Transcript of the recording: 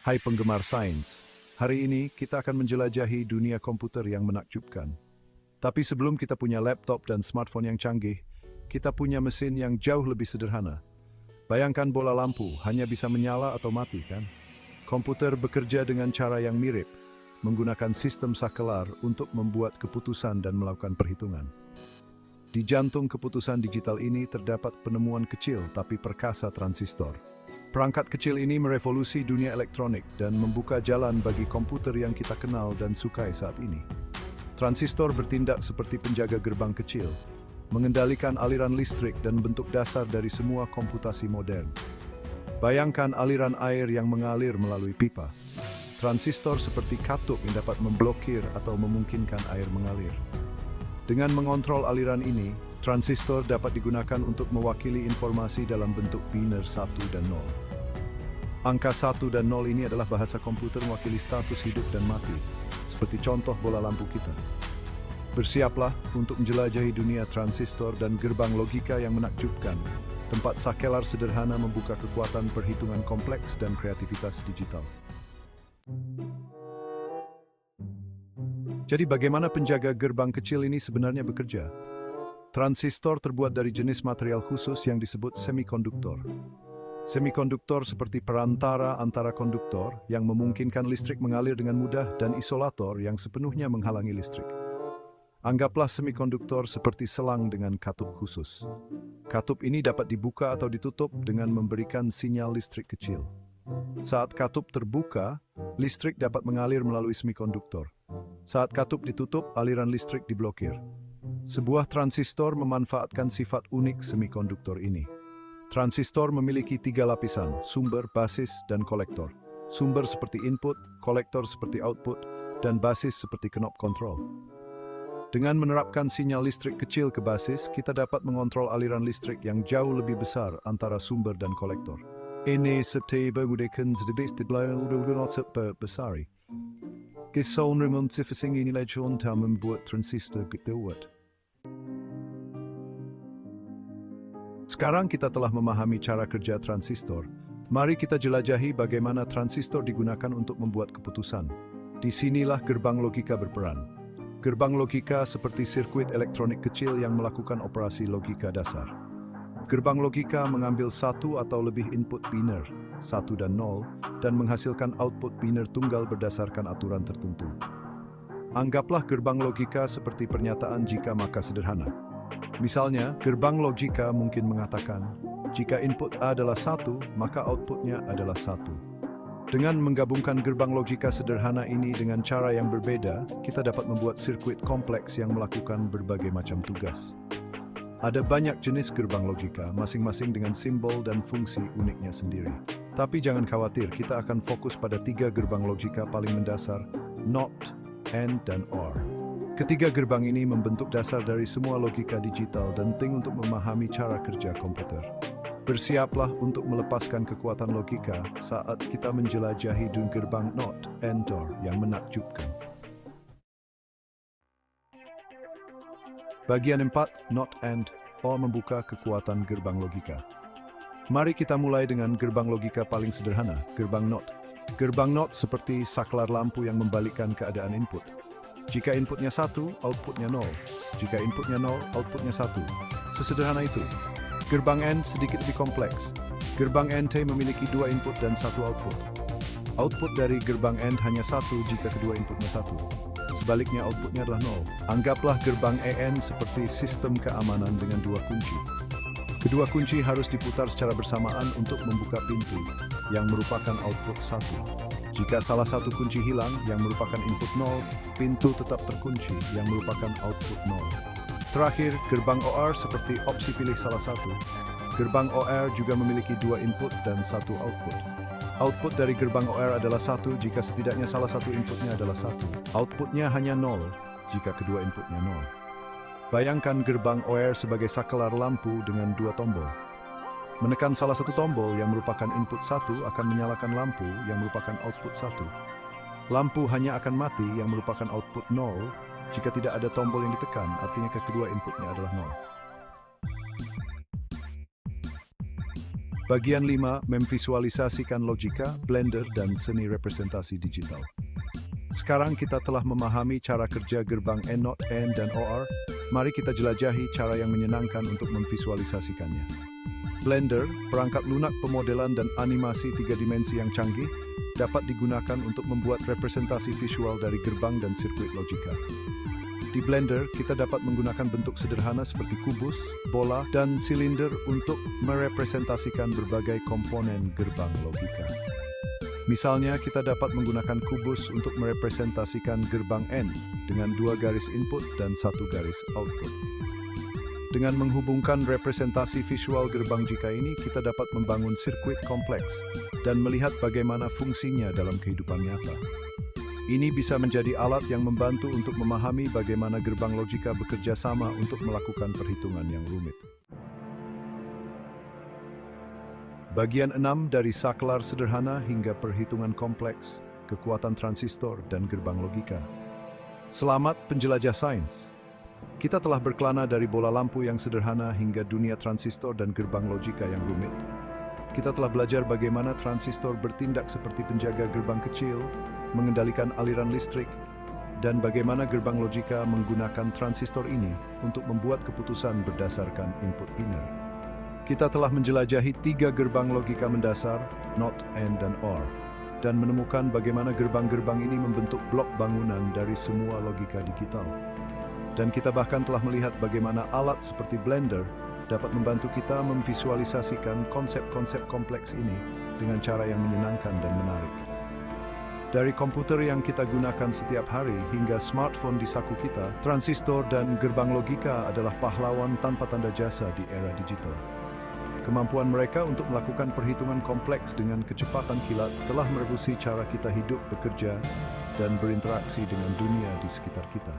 Hai penggemar sains, hari ini kita akan menjelajahi dunia komputer yang menakjubkan. Tapi sebelum kita punya laptop dan smartphone yang canggih, kita punya mesin yang jauh lebih sederhana. Bayangkan bola lampu hanya bisa menyala atau mati, kan? Komputer bekerja dengan cara yang mirip, menggunakan sistem sakelar untuk membuat keputusan dan melakukan perhitungan. Di jantung keputusan digital ini terdapat penemuan kecil tapi perkasa transistor. Perangkat kecil ini merevolusi dunia elektronik dan membuka jalan bagi komputer yang kita kenal dan sukai saat ini. Transistor bertindak seperti penjaga gerbang kecil, mengendalikan aliran listrik dan bentuk dasar dari semua komputasi modern. Bayangkan aliran air yang mengalir melalui pipa. Transistor seperti katup yang dapat memblokir atau memungkinkan air mengalir. Dengan mengontrol aliran ini, transistor dapat digunakan untuk mewakili informasi dalam bentuk biner 1 dan 0. Angka 1 dan 0 ini adalah bahasa komputer mewakili status hidup dan mati, seperti contoh bola lampu kita. Bersiaplah untuk menjelajahi dunia transistor dan gerbang logika yang menakjubkan, tempat sakelar sederhana membuka kekuatan perhitungan kompleks dan kreativitas digital. Jadi bagaimana penjaga gerbang kecil ini sebenarnya bekerja? Transistor terbuat dari jenis material khusus yang disebut semikonduktor. Semikonduktor seperti perantara antara konduktor yang memungkinkan listrik mengalir dengan mudah dan isolator yang sepenuhnya menghalangi listrik. Anggaplah semikonduktor seperti selang dengan katup khusus. Katup ini dapat dibuka atau ditutup dengan memberikan sinyal listrik kecil. Saat katup terbuka, listrik dapat mengalir melalui semikonduktor. Saat katup ditutup, aliran listrik diblokir. Sebuah transistor memanfaatkan sifat unik semikonduktor ini. Transistor memiliki 3 lapisan, sumber, basis, dan kolektor. Sumber seperti input, kolektor seperti output, dan basis seperti knob control. Dengan menerapkan sinyal listrik kecil ke basis, kita dapat mengontrol aliran listrik yang jauh lebih besar antara sumber dan kolektor. Ini seperti menggunakan sedikit besari. Kisah remontifising ini untuk membuat transistor gituat. Sekarang kita telah memahami cara kerja transistor. Mari kita jelajahi bagaimana transistor digunakan untuk membuat keputusan. Disinilah gerbang logika berperan. Gerbang logika seperti sirkuit elektronik kecil yang melakukan operasi logika dasar. Gerbang logika mengambil satu atau lebih input biner, 1 dan 0, dan menghasilkan output biner tunggal berdasarkan aturan tertentu. Anggaplah gerbang logika seperti pernyataan jika maka sederhana. Misalnya, gerbang logika mungkin mengatakan, jika input A adalah 1, maka outputnya adalah 1. Dengan menggabungkan gerbang logika sederhana ini dengan cara yang berbeda, kita dapat membuat sirkuit kompleks yang melakukan berbagai macam tugas. Ada banyak jenis gerbang logika, masing-masing dengan simbol dan fungsi uniknya sendiri. Tapi jangan khawatir, kita akan fokus pada 3 gerbang logika paling mendasar, NOT, AND, dan OR. Ketiga gerbang ini membentuk dasar dari semua logika digital dan penting untuk memahami cara kerja komputer. Bersiaplah untuk melepaskan kekuatan logika saat kita menjelajahi gerbang NOT, AND, OR yang menakjubkan. Bagian 4, NOT, AND, OR membuka kekuatan gerbang logika. Mari kita mulai dengan gerbang logika paling sederhana, gerbang NOT. Gerbang NOT seperti saklar lampu yang membalikkan keadaan input. Jika inputnya 1, outputnya 0. Jika inputnya 0, outputnya 1. Sesederhana itu. Gerbang AND sedikit lebih kompleks. Gerbang NT memiliki 2 input dan 1 output. Output dari gerbang AND hanya 1 jika kedua inputnya 1. Sebaliknya outputnya adalah 0. Anggaplah gerbang AN seperti sistem keamanan dengan 2 kunci. Kedua kunci harus diputar secara bersamaan untuk membuka pintu, yang merupakan output 1. Jika salah satu kunci hilang, yang merupakan input 0, pintu tetap terkunci, yang merupakan output 0. Terakhir, gerbang OR seperti opsi pilih salah satu. Gerbang OR juga memiliki 2 input dan 1 output. Output dari gerbang OR adalah 1 jika setidaknya salah satu inputnya adalah 1. Outputnya hanya 0 jika kedua inputnya 0. Bayangkan gerbang OR sebagai sakelar lampu dengan 2 tombol. Menekan salah satu tombol yang merupakan input 1 akan menyalakan lampu yang merupakan output 1. Lampu hanya akan mati yang merupakan output 0 jika tidak ada tombol yang ditekan, artinya kedua inputnya adalah 0. Bagian 5, memvisualisasikan logika, Blender, dan seni representasi digital. Sekarang kita telah memahami cara kerja gerbang N-Not, N, dan OR. Mari kita jelajahi cara yang menyenangkan untuk memvisualisasikannya. Blender, perangkat lunak pemodelan dan animasi 3 dimensi yang canggih, dapat digunakan untuk membuat representasi visual dari gerbang dan sirkuit logika. Di Blender, kita dapat menggunakan bentuk sederhana seperti kubus, bola, dan silinder untuk merepresentasikan berbagai komponen gerbang logika. Misalnya, kita dapat menggunakan kubus untuk merepresentasikan gerbang N dengan 2 garis input dan 1 garis output. Dengan menghubungkan representasi visual gerbang jika ini, kita dapat membangun sirkuit kompleks dan melihat bagaimana fungsinya dalam kehidupan nyata. Ini bisa menjadi alat yang membantu untuk memahami bagaimana gerbang logika bekerja sama untuk melakukan perhitungan yang rumit. Bagian 6 dari saklar sederhana hingga perhitungan kompleks, kekuatan transistor dan gerbang logika. Selamat penjelajah sains. Kita telah berkelana dari bola lampu yang sederhana hingga dunia transistor dan gerbang logika yang rumit. Kita telah belajar bagaimana transistor bertindak seperti penjaga gerbang kecil, mengendalikan aliran listrik, dan bagaimana gerbang logika menggunakan transistor ini untuk membuat keputusan berdasarkan input binary. Kita telah menjelajahi 3 gerbang logika mendasar, NOT, AND, dan OR, dan menemukan bagaimana gerbang-gerbang ini membentuk blok bangunan dari semua logika digital. Dan kita bahkan telah melihat bagaimana alat seperti Blender dapat membantu kita memvisualisasikan konsep-konsep kompleks ini dengan cara yang menyenangkan dan menarik. Dari komputer yang kita gunakan setiap hari hingga smartphone di saku kita, transistor dan gerbang logika adalah pahlawan tanpa tanda jasa di era digital. Kemampuan mereka untuk melakukan perhitungan kompleks dengan kecepatan kilat telah merevolusi cara kita hidup, bekerja, dan berinteraksi dengan dunia di sekitar kita.